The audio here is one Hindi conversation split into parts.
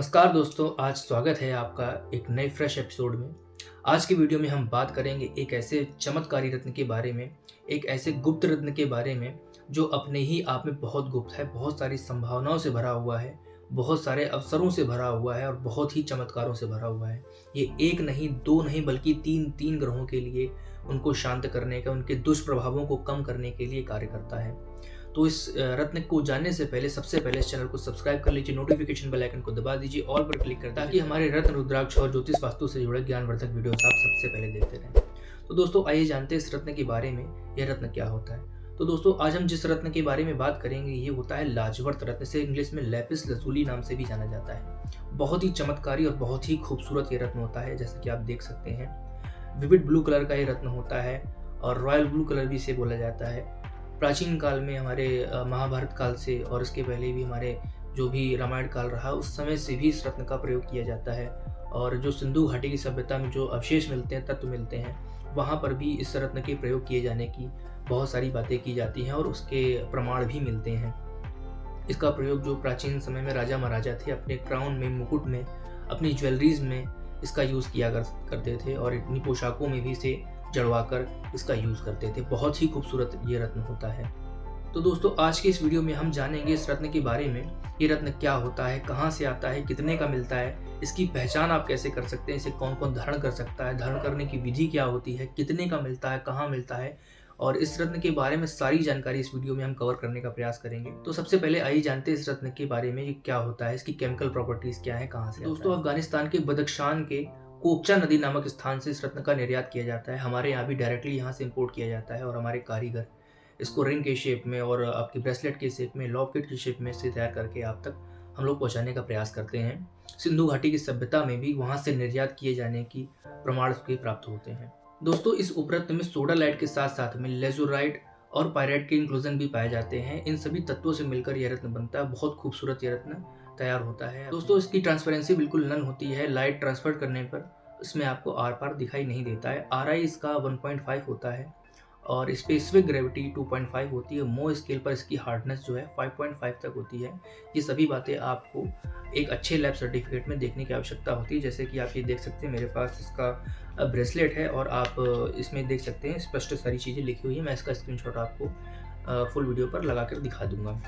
नमस्कार दोस्तों, आज स्वागत है आपका एक नए फ्रेश एपिसोड में। आज की वीडियो में हम बात करेंगे एक ऐसे चमत्कारी रत्न के बारे में, एक ऐसे गुप्त रत्न के बारे में जो अपने ही आप में बहुत गुप्त है, बहुत सारी संभावनाओं से भरा हुआ है, बहुत सारे अवसरों से भरा हुआ है और बहुत ही चमत्कारों से भरा हुआ है। ये एक नहीं, दो नहीं बल्कि तीन ग्रहों के लिए उनको शांत करने का, उनके दुष्प्रभावों को कम करने के लिए कार्य करता है। तो इस रत्न को जानने से पहले सबसे पहले इस चैनल को सब्सक्राइब कर लीजिए, नोटिफिकेशन बेल आइकन को दबा दीजिए, ऑल पर क्लिक कर ताकि हमारे रत्न, रुद्राक्ष और ज्योतिष वास्तु से जुड़े ज्ञानवर्धक वीडियोस आप सबसे पहले देखते रहें। तो दोस्तों आइए जानते हैं इस रत्न के बारे में, यह रत्न क्या होता है। तो दोस्तों आज हम जिस रत्न के बारे में बात करेंगे ये होता है लाजवर्त रत्न, इसे इंग्लिश में लैपिस लज़ूली नाम से भी जाना जाता है। बहुत ही चमत्कारी और बहुत ही खूबसूरत ये रत्न होता है, जैसे कि आप देख सकते हैं। विविड ब्लू कलर का ये रत्न होता है और रॉयल ब्लू कलर भी इसे बोला जाता है। प्राचीन काल में हमारे महाभारत काल से और इसके पहले भी हमारे जो भी रामायण काल रहा उस समय से भी इस रत्न का प्रयोग किया जाता है। और जो सिंधु घाटी की सभ्यता में जो अवशेष मिलते हैं, तत्व मिलते हैं, वहाँ पर भी इस रत्न के प्रयोग किए जाने की बहुत सारी बातें की जाती हैं और उसके प्रमाण भी मिलते हैं। इसका प्रयोग जो प्राचीन समय में राजा महाराजा थे अपने क्राउन में, मुकुट में, अपनी ज्वेलरीज में इसका यूज़ किया करते थे और अपनी पोशाकों में भी इसे जड़वाकर इसका यूज़ करते थे। बहुत ही खूबसूरत ये रत्न होता है। तो दोस्तों आज के इस वीडियो में हम जानेंगे इस रत्न के बारे में। ये रत्न क्या होता है, कहाँ से आता है, कितने का मिलता है, इसकी पहचान आप कैसे कर सकते हैं, इसे कौन कौन धारण कर सकता है, धारण करने की विधि क्या होती है, कितने का मिलता है, कहाँ मिलता है, और इस रत्न के बारे में सारी जानकारी इस वीडियो में हम कवर करने का प्रयास करेंगे। तो सबसे पहले आइए जानते हैं इस रत्न के बारे में, ये क्या होता है, इसकी केमिकल प्रॉपर्टीज क्या है, कहाँ से। दोस्तों अफगानिस्तान के बदख्शान के कोकचा नदी नामक स्थान से इस रत्न का निर्यात किया जाता है। हमारे यहाँ भी डायरेक्टली यहाँ से इंपोर्ट किया जाता है और हमारे कारीगर इसको रिंग के शेप में और आपकी ब्रेसलेट के शेप में, लॉकेट की शेप में से तैयार करके आप तक हम लोग पहुँचाने का प्रयास करते हैं। सिंधु घाटी की सभ्यता में भी वहाँ से निर्यात किए जाने की प्रमाण उसके प्राप्त होते हैं। दोस्तों इस उपरत्न में सोडालाइट के साथ साथ में लेजुराइट और पायराइट के इंक्लूजन भी पाए जाते हैं। इन सभी तत्वों से मिलकर यह रत्न बनता है। बहुत खूबसूरत यह रत्न तैयार होता है। दोस्तों इसकी ट्रांसपेरेंसी बिल्कुल नन होती है। लाइट ट्रांसफर करने पर इसमें आपको आर पार दिखाई नहीं देता है। RI इसका 1.5 होता है और स्पेसिफिक ग्रेविटी 2.5 होती है। मो स्केल पर इसकी हार्डनेस जो है 5.5 तक होती है। ये सभी बातें आपको एक अच्छे लैब सर्टिफिकेट में देखने की आवश्यकता होती है। जैसे कि आप ये देख सकते हैं, मेरे पास इसका ब्रेसलेट है और आप इसमें देख सकते हैं स्पष्ट सारी चीज़ें लिखी हुई है। मैं इसका स्क्रीनशॉट आपको फुल वीडियो पर लगा कर दिखा दूंगा।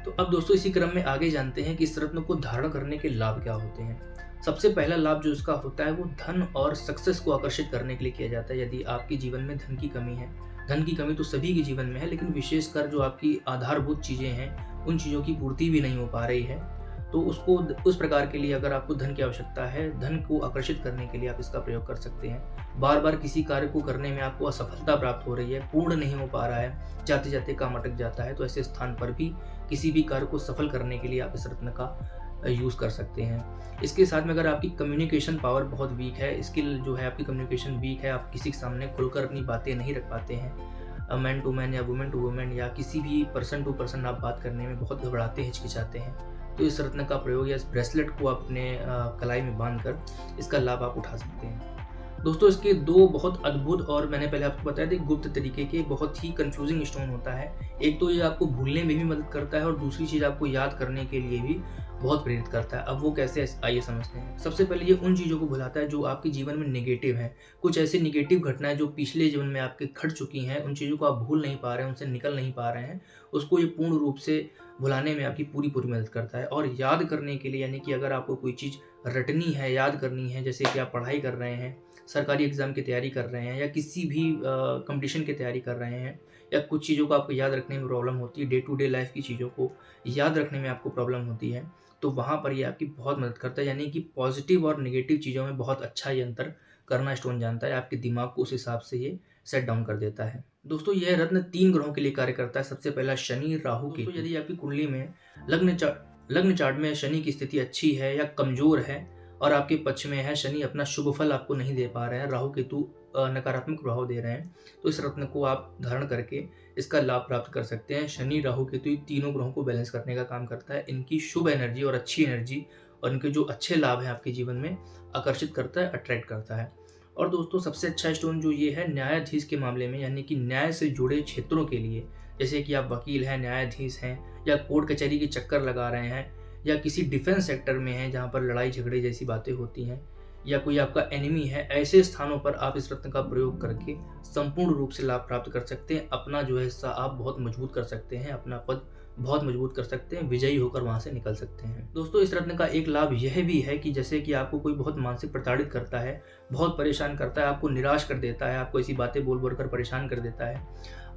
तो अब दोस्तों इसी क्रम में आगे जानते हैं कि इस रत्न को धारण करने के लाभ क्या होते हैं। सबसे पहला लाभ जो इसका होता है वो धन और सक्सेस को आकर्षित करने के लिए किया जाता है। यदि आपके जीवन में धन की कमी है, धन की कमी तो सभी के जीवन में है, लेकिन विशेषकर जो आपकी आधारभूत चीज़ें हैं उन चीज़ों की पूर्ति भी नहीं हो पा रही है, तो उसको उस प्रकार के लिए अगर आपको धन की आवश्यकता है, धन को आकर्षित करने के लिए आप इसका प्रयोग कर सकते हैं। बार बार किसी कार्य को करने में आपको असफलता प्राप्त हो रही है, पूर्ण नहीं हो पा रहा है, जाते जाते काम अटक जाता है, तो ऐसे स्थान पर भी किसी भी कार्य को सफल करने के लिए आप इस रत्न का यूज़ कर सकते हैं। इसके साथ में अगर आपकी कम्युनिकेशन पावर बहुत वीक है, स्किल जो है आपकी कम्युनिकेशन वीक है, आप किसी के सामने खुलकर अपनी बातें नहीं रख पाते हैं, मैन टू मैन या वुमेन टू वुमेन या किसी भी पर्सन टू पर्सन आप बात करने में बहुत घबराते हिचकिचाते हैं, तो इस रत्न का प्रयोग या इस ब्रेसलेट को अपने कलाई में बांधकर इसका लाभ आप उठा सकते हैं। दोस्तों इसके दो बहुत अद्भुत और मैंने पहले आपको बताया था गुप्त तरीके के बहुत ही कंफ्यूजिंग स्टोन होता है। एक तो ये आपको भूलने में भी मदद करता है और दूसरी चीज़ आपको याद करने के लिए भी बहुत प्रेरित करता है। अब वो कैसे, आइए समझते हैं। सबसे पहले ये उन चीज़ों को भुलाता है जो आपके जीवन में नेगेटिव हैं। कुछ ऐसी नेगेटिव घटनाएं जो पिछले जीवन में आपके घट चुकी हैं, उन चीज़ों को आप भूल नहीं पा रहे हैं, उनसे निकल नहीं पा रहे हैं, उसको ये पूर्ण रूप से भुलाने में आपकी पूरी मदद करता है। और याद करने के लिए, यानी कि अगर आपको कोई चीज़ रटनी है, याद करनी है, जैसे कि आप पढ़ाई कर रहे हैं, सरकारी एग्ज़ाम की तैयारी कर रहे हैं या किसी भी कंपटीशन की तैयारी कर रहे हैं, या कुछ चीज़ों को आपको याद रखने में प्रॉब्लम होती है, डे टू डे लाइफ की चीज़ों को याद रखने में आपको प्रॉब्लम होती है, तो वहाँ पर ये आपकी बहुत मदद करता है। यानी कि पॉजिटिव और नेगेटिव चीज़ों में बहुत अच्छा ये अंतर करना स्टोन जानता है। आपके दिमाग को उस हिसाब से ये सेट डाउन कर देता है। दोस्तों यह रत्न 3 ग्रहों के लिए कार्य करता है। सबसे पहला शनि, राहु, केतु। यदि आपकी कुंडली में लग्न चार्ट में शनि की स्थिति अच्छी है या कमजोर है और आपके पक्ष में है, शनि अपना शुभ फल आपको नहीं दे पा रहे हैं, राहु केतु नकारात्मक प्रभाव दे रहे हैं, तो इस रत्न को आप धारण करके इसका लाभ प्राप्त कर सकते हैं। शनि, राहु केतु तीनों ग्रहों को बैलेंस करने का काम करता है। इनकी शुभ एनर्जी और अच्छी एनर्जी और इनके जो अच्छे लाभ हैं आपके जीवन में आकर्षित करता है, अट्रैक्ट करता है। और दोस्तों सबसे अच्छा स्टोन जो ये है न्यायाधीश के मामले में, यानी कि न्याय से जुड़े क्षेत्रों के लिए, जैसे कि आप वकील हैं, न्यायाधीश हैं या कोर्ट कचहरी के चक्कर लगा रहे हैं, या किसी डिफेंस सेक्टर में हैं जहाँ पर लड़ाई झगड़े जैसी बातें होती हैं, या कोई आपका एनिमी है, ऐसे स्थानों पर आप इस रत्न का प्रयोग करके संपूर्ण रूप से लाभ प्राप्त कर सकते हैं। अपना जो है हिस्सा आप बहुत मजबूत कर सकते हैं, अपना पद बहुत मजबूत कर सकते हैं, विजयी होकर वहां से निकल सकते हैं। दोस्तों, इस रत्न का एक लाभ यह भी है कि जैसे कि आपको कोई बहुत मानसिक प्रताड़ित करता है, बहुत परेशान करता है, आपको निराश कर देता है, आपको ऐसी बातें बोल बोल कर परेशान कर देता है,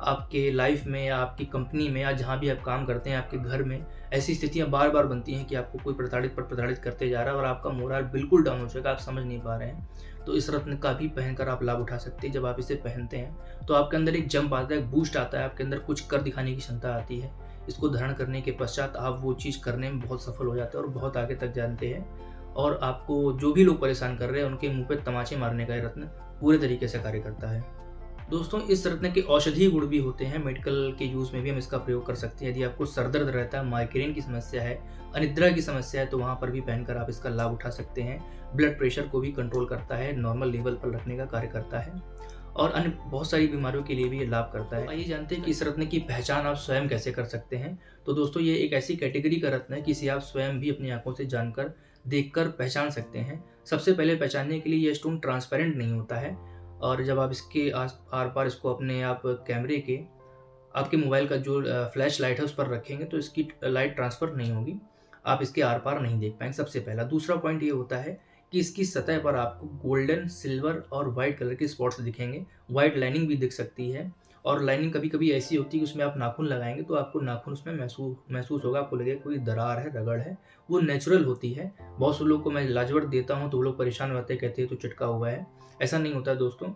आपके लाइफ में या आपकी कंपनी में या जहाँ भी आप काम करते हैं, आपके घर में ऐसी स्थितियाँ बार बार बनती हैं कि आपको कोई प्रताड़ित करते जा रहा है और आपका मोराल बिल्कुल डाउन हो जाएगा, आप समझ नहीं पा रहे हैं। तो इस रत्न का भी पहनकर आप लाभ उठा सकते हैं। जब आप इसे पहनते हैं तो आपके अंदर एक जंप आता है, एक बूस्ट आता है, आपके अंदर कुछ कर दिखाने की क्षमता आती है। इसको धारण करने के पश्चात आप वो चीज़ करने में बहुत सफल हो जाते हैं और बहुत आगे तक जानते हैं, और आपको जो भी लोग परेशान कर रहे हैं उनके मुंह पे तमाचे मारने का ये रत्न पूरे तरीके से कार्य करता है। दोस्तों, इस रत्न के औषधीय गुण भी होते हैं। मेडिकल के यूज़ में भी हम इसका प्रयोग कर सकते हैं। यदि आपको सर दर्द रहता है, माइग्रेन की समस्या है, अनिद्रा की समस्या है, तो वहाँ पर भी पहनकर आप इसका लाभ उठा सकते हैं। ब्लड प्रेशर को भी कंट्रोल करता है, नॉर्मल लेवल पर रखने का कार्य करता है, और अन्य बहुत सारी बीमारियों के लिए भी ये लाभ करता है। आइए जानते हैं कि इस रत्न की पहचान आप स्वयं कैसे कर सकते हैं। तो दोस्तों, ये एक ऐसी कैटेगरी का रत्न है कि इसे आप स्वयं भी अपनी आंखों से जानकर, देखकर पहचान सकते हैं। सबसे पहले पहचानने के लिए यह स्टोन ट्रांसपेरेंट नहीं होता है, और जब आप इसके आर पार इसको अपने आप कैमरे के, आपके मोबाइल का जो फ्लैश लाइट है उस पर रखेंगे तो इसकी लाइट ट्रांसफ़र नहीं होगी, आप इसके आर पार नहीं देख पाएंगे, सबसे पहला। दूसरा पॉइंट ये होता है कि इसकी सतह पर आपको गोल्डन, सिल्वर और वाइट कलर के स्पॉट्स दिखेंगे। वाइट लाइनिंग भी दिख सकती है, और लाइनिंग कभी कभी ऐसी होती है कि उसमें आप नाखून लगाएंगे तो आपको नाखून उसमें महसूस होगा, आपको लगेगा कोई दरार है, रगड़ है। वो नेचुरल होती है। बहुत से लोग को मैं लाजवट देता हूँ तो वो लोग परेशान होते हैं, कहते हैं तो चिटका हुआ है। ऐसा नहीं होता है दोस्तों।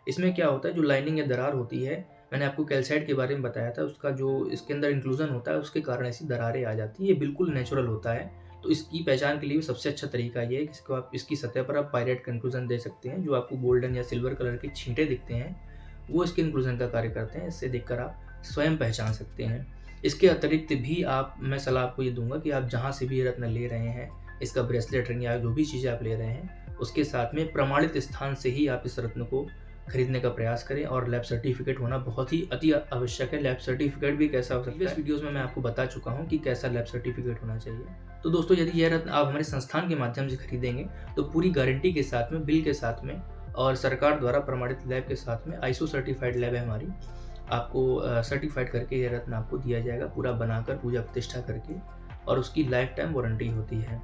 इसमें क्या होता है, जो लाइनिंग या दरार होती है, मैंने आपको कैल्साइट के बारे में बताया था, उसका जो इसके अंदर इंक्लूजन होता है उसके कारण ऐसी दरारें आ जाती है। ये बिल्कुल नेचुरल होता है। तो इसकी पहचान के लिए भी सबसे अच्छा तरीका ये है कि इसको आप, इसकी सतह पर आप पायरेट का इंक्लूजन दे सकते हैं। जो आपको गोल्डन या सिल्वर कलर के छींटे दिखते हैं वो इसके इंक्लूजन का कार्य करते हैं। इससे देखकर आप स्वयं पहचान सकते हैं। इसके अतिरिक्त भी मैं सलाह आपको ये दूंगा कि आप जहाँ से भी ये रत्न ले रहे हैं, इसका ब्रेसलेट, रिंग या जो भी चीज़ें आप ले रहे हैं, उसके साथ में प्रमाणित स्थान से ही आप इस रत्न को खरीदने का प्रयास करें। और लैब सर्टिफिकेट होना बहुत ही अति आवश्यक है। लैब सर्टिफिकेट भी कैसा हो सकता है, इस वीडियोस में मैं आपको बता चुका हूं कि कैसा लैब सर्टिफिकेट होना चाहिए। तो दोस्तों, यदि यह रत्न आप हमारे संस्थान के माध्यम से खरीदेंगे तो पूरी गारंटी के साथ में, बिल के साथ में, और सरकार द्वारा प्रमाणित लैब के साथ में, ISO सर्टिफाइड लैब है हमारी, आपको सर्टिफाइड करके यह रत्न आपको दिया जाएगा, पूरा बनाकर, पूजा प्रतिष्ठा करके, और उसकी लाइफ टाइम वारंटी होती है।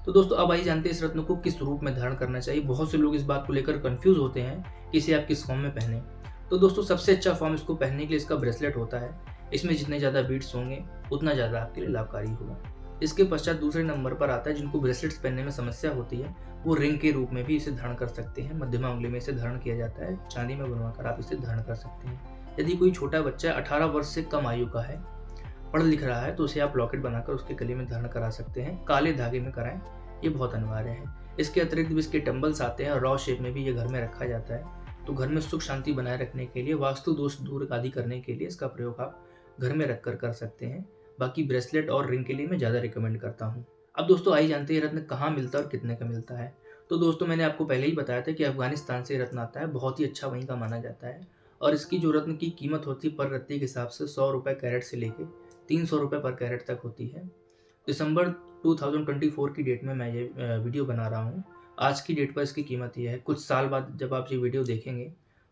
तो दोस्तों, अब आइए जानते हैं इस रत्न को किस रूप में धारण करना चाहिए। बहुत से लोग इस बात को लेकर कंफ्यूज होते हैं कि इसे आप किस फॉर्म में पहने। तो दोस्तों, सबसे अच्छा फॉर्म इसको पहनने के लिए इसका ब्रेसलेट होता है। इसमें जितने ज़्यादा बीट्स होंगे उतना ज़्यादा आपके लिए लाभकारी होगा। इसके पश्चात दूसरे नंबर पर आता है, जिनको ब्रेसलेट्स पहनने में समस्या होती है, वो रिंग के रूप में भी इसे धारण कर सकते हैं। मध्यमा उंगली में इसे धारण किया जाता है, चांदी में बनवाकर आप इसे धारण कर सकते हैं। यदि कोई छोटा बच्चा 18 वर्ष से कम आयु का है, पढ़ लिख रहा है, तो उसे आप लॉकेट बनाकर उसके गले में धारण करा सकते हैं। काले धागे में कराएं, ये बहुत अनिवार्य है। इसके अतिरिक्त भी इसके टम्बल्स आते हैं, रॉ शेप में भी ये घर में रखा जाता है। तो घर में सुख शांति बनाए रखने के लिए, वास्तु दोष दूर आदि करने के लिए इसका प्रयोग आप घर में रखकर कर सकते हैं। बाकी ब्रेसलेट और रिंग के लिए मैं ज़्यादा रिकमेंड करता हूँ। अब दोस्तों, आइए जानते हैं रत्न कहाँ मिलता है और कितने का मिलता है। तो दोस्तों, मैंने आपको पहले ही बताया था कि अफगानिस्तान से रत्न आता है, बहुत ही अच्छा वहीं का माना जाता है। और इसकी जो रत्न की कीमत होती है पर रत्ती के हिसाब से 100 रुपये कैरेट से लेके 300 रुपये पर कैरेट तक होती है। दिसंबर 2024 की डेट में मैं ये वीडियो बना रहा हूँ। आज की डेट पर इसकी कीमत ये है। कुछ साल बाद जब आप ये वीडियो देखेंगे,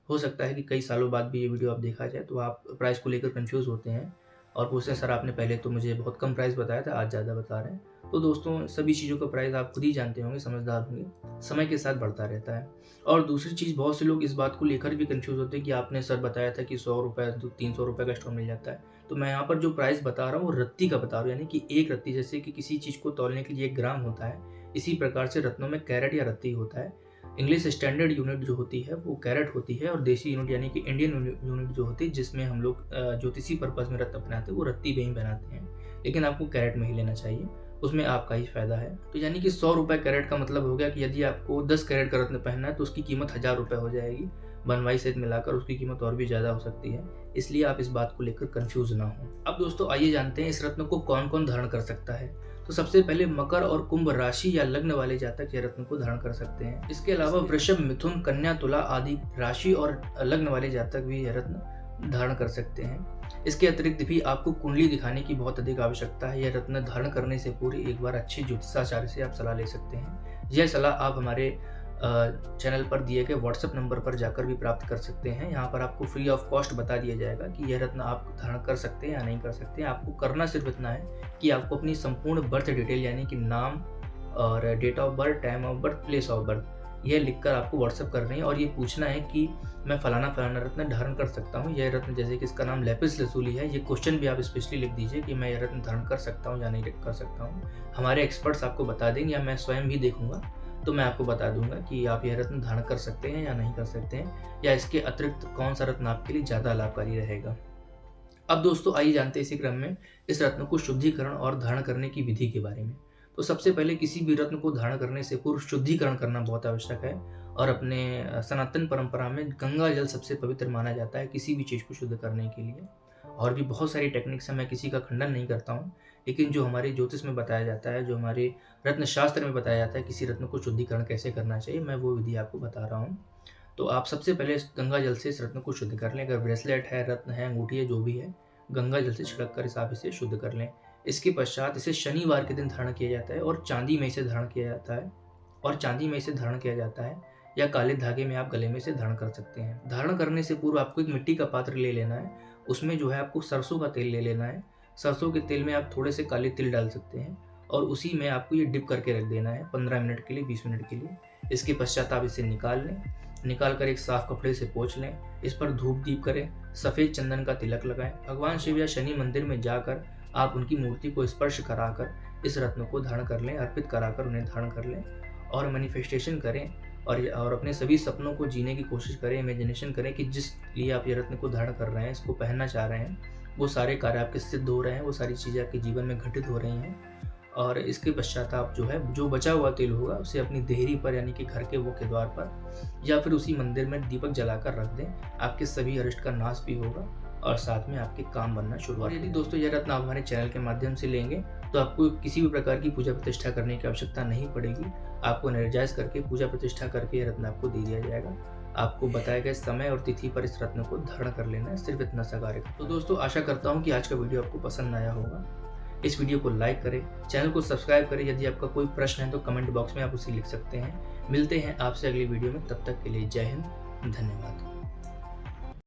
हो सकता है कि कई सालों बाद भी ये वीडियो आप देखा जाए, तो आप प्राइस को लेकर कंफ्यूज होते हैं और पूछते हैं, सर आपने पहले तो मुझे बहुत कम प्राइस बताया था, आज ज़्यादा बता रहे हैं। तो दोस्तों, सभी चीज़ों का प्राइस आप खुद ही जानते होंगे, समझदार होंगे, समय के साथ बढ़ता रहता है। और दूसरी चीज़, बहुत से लोग इस बात को लेकर भी कंफ्यूज होते हैं कि आपने सर बताया था कि 100 रुपये तो 300 रुपये का स्टोन मिल जाता है। तो मैं यहाँ पर जो प्राइस बता रहा हूँ वो रत्ती का बता रहा हूँ, यानी कि एक रत्ती। जैसे कि किसी चीज़ को तौलने के लिए 1 ग्राम होता है, इसी प्रकार से रत्नों में कैरेट या रत्ती होता है। इंग्लिश स्टैंडर्ड यूनिट जो होती है वो कैरेट होती है, और देसी यूनिट यानी कि इंडियन यूनिट जो होती है, जिसमें हम लोग ज्योतिषी पर्पज़ में रत्न बनाते हैं, वो रत्ती में ही बनाते हैं। लेकिन आपको कैरेट में ही लेना चाहिए, उसमें आपका ही फायदा है। तो यानी कि 100 रुपये कैरेट का मतलब हो गया कि यदि आपको 10 कैरेट का रत्न पहनना है तो उसकी कीमत 1000 रुपये हो जाएगी। बनवाई सहित मिलाकर उसकी कीमत और भी ज़्यादा हो सकती है, इसलिए आप इस बात को लेकर कंफ्यूज ना हो। अब दोस्तों, आइए जानते हैं इस रत्न को कौन कौन धारण कर सकता है। तो सबसे पहले मकर और कुंभ राशि या लग्न वाले जातक यह रत्न को धारण कर सकते हैं। इसके अलावा वृषभ, मिथुन, कन्या, तुला आदि राशि और लग्न वाले जातक भी यह रत्न धारण कर सकते हैं। इसके अतिरिक्त भी आपको कुंडली दिखाने की बहुत अधिक आवश्यकता है। यह रत्न धारण करने से पूर्व एक बार अच्छे ज्योतिषाचार्य से आप सलाह ले सकते हैं। यह सलाह आप हमारे चैनल पर दिए गए व्हाट्सएप नंबर पर जाकर भी प्राप्त कर सकते हैं। यहाँ पर आपको फ्री ऑफ कॉस्ट बता दिया जाएगा कि यह रत्न आप धारण कर सकते हैं या नहीं कर सकते हैं। आपको करना सिर्फ इतना है कि आपको अपनी संपूर्ण बर्थ डिटेल यानी कि नाम और date of birth, time of birth, place of birth यह लिखकर आपको व्हाट्सएप करना है और ये पूछना है कि मैं फलाना फलाना रत्न धारण कर सकता हूँ। यह रत्न जैसे कि इसका नाम लैपिस लसूली है, ये क्वेश्चन भी आप स्पेशली लिख दीजिए कि मैं यह रत्न धारण कर सकता हूँ या नहीं कर सकता हूँ। हमारे एक्सपर्ट्स आपको बता देंगे या मैं स्वयं भी देखूंगा तो मैं आपको बता दूंगा कि आप यह रत्न धारण कर सकते हैं या नहीं कर सकते हैं, या इसके अतिरिक्त कौन सा रत्न आपके लिए ज़्यादा लाभकारी रहेगा। अब दोस्तों आइए जानते हैं इसी क्रम में इस रत्न को शुद्धिकरण और धारण करने की विधि के बारे में। तो सबसे पहले किसी भी रत्न को धारण करने से पूर्व शुद्धिकरण करना बहुत आवश्यक है और अपने सनातन परंपरा में गंगा जल सबसे पवित्र माना जाता है किसी भी चीज़ को शुद्ध करने के लिए। और भी बहुत सारी टेक्निक्स हैं, मैं किसी का खंडन नहीं करता हूँ, लेकिन जो हमारे ज्योतिष में बताया जाता है, जो हमारे रत्न शास्त्र में बताया जाता है किसी रत्न को शुद्धिकरण कैसे करना चाहिए, मैं वो विधि आपको बता रहा हूँ। तो आप सबसे पहले गंगा जल से इस रत्न को शुद्ध कर लें। अगर ब्रेसलेट है, रत्न है, अंगूठी है, जो भी है, गंगा जल से छिड़क कर आप इसे शुद्ध कर लें। इसके पश्चात इसे शनिवार के दिन धारण किया जाता है और चांदी में इसे धारण किया जाता है या काले धागे में आप गले में से धारण कर सकते हैं। धारण करने से पूर्व आपको एक मिट्टी का पात्र ले लेना है, उसमें जो है आपको सरसों का तेल ले लेना है। सरसों के तेल में आप थोड़े से काले तिल डाल सकते हैं और उसी में आपको ये डिप करके रख देना है 15 मिनट के लिए, 20 मिनट के लिए। इसके पश्चात आप इसे निकाल लें, निकाल कर एक साफ कपड़े से पोंछ लें, इस पर धूप दीप करें, सफ़ेद चंदन का तिलक लगाएं। भगवान शिव या शनि मंदिर में जाकर आप उनकी मूर्ति को स्पर्श कराकर इस रत्न को धारण कर लें, अर्पित कराकर उन्हें धारण कर लें और मैनिफेस्टेशन करें और अपने सभी सपनों को जीने की कोशिश करें। इमेजिनेशन करें कि जिस लिए आप ये रत्न को धारण कर रहे हैं, इसको पहनना चाह रहे हैं, वो सारे कार्य आपके सिद्ध हो रहे हैं, वो सारी चीज़ें आपके जीवन में घटित हो रही हैं। और इसके पश्चात आप जो बचा हुआ तेल होगा उसे अपनी देहरी पर यानी कि घर के मुख्य द्वार पर या फिर उसी मंदिर में दीपक जलाकर रख दें। आपके सभी अरिष्ट का नाश भी होगा और साथ में आपके काम बनना शुरू होगा। यदि दोस्तों यह रत्न आप हमारे चैनल के माध्यम से लेंगे तो आपको किसी भी प्रकार की पूजा प्रतिष्ठा करने की आवश्यकता नहीं पड़ेगी। आपको एनर्जाइज करके पूजा प्रतिष्ठा करके यह रत्न आपको दे दिया जाएगा। आपको बताए गए समय और तिथि पर इस रत्न को धारण कर लेना है, सिर्फ इतना सा कार्य। तो दोस्तों आशा करता हूँ कि आज का वीडियो आपको पसंद आया होगा। इस वीडियो को लाइक करें, चैनल को सब्सक्राइब करें। यदि आपका कोई प्रश्न है तो कमेंट बॉक्स में आप उसे लिख सकते हैं। मिलते हैं आपसे अगली वीडियो में, तब तक के लिए जय हिंद, धन्यवाद।